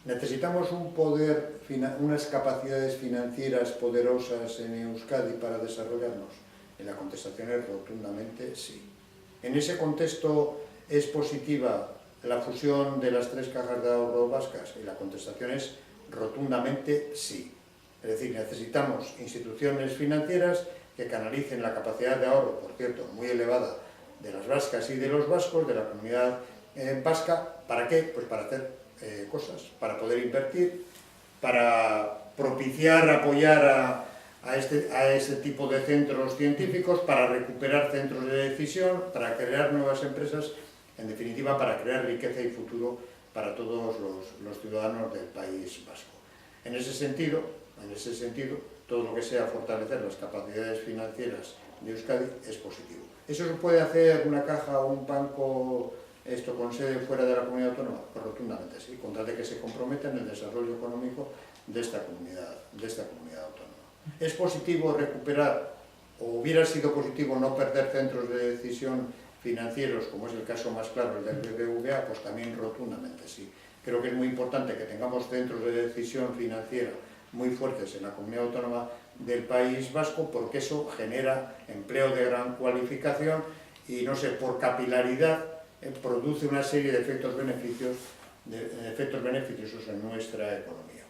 ¿Necesitamos unas capacidades financieras poderosas en Euskadi para desarrollarnos? Y la contestación es rotundamente sí. En ese contexto, ¿es positiva la fusión de las 3 cajas de ahorro vascas? Y la contestación es rotundamente sí. Es decir, necesitamos instituciones financieras que canalicen la capacidad de ahorro, por cierto, muy elevada, de las vascas y de los vascos, de la comunidad vasca. ¿Para qué? Pues para hacer cosas, para poder invertir, para propiciar, apoyar a este tipo de centros científicos, para recuperar centros de decisión, para crear nuevas empresas, en definitiva, para crear riqueza y futuro para todos los ciudadanos del País Vasco. En ese sentido, todo lo que sea fortalecer las capacidades financieras de Euskadi es positivo. ¿Eso se puede hacer una caja o un banco con sede fuera de la comunidad autónoma? Pues rotundamente sí, con tal de que se comprometa en el desarrollo económico de esta comunidad autónoma. ¿Es positivo recuperar, o hubiera sido positivo no perder centros de decisión financieros, como es el caso más claro, el del BBVA? Pues también rotundamente sí. Creo que es muy importante que tengamos centros de decisión financiera muy fuertes en la comunidad autónoma del País Vasco, porque eso genera empleo de gran cualificación y, no sé, por capilaridad produce una serie de efectos beneficiosos en nuestra economía.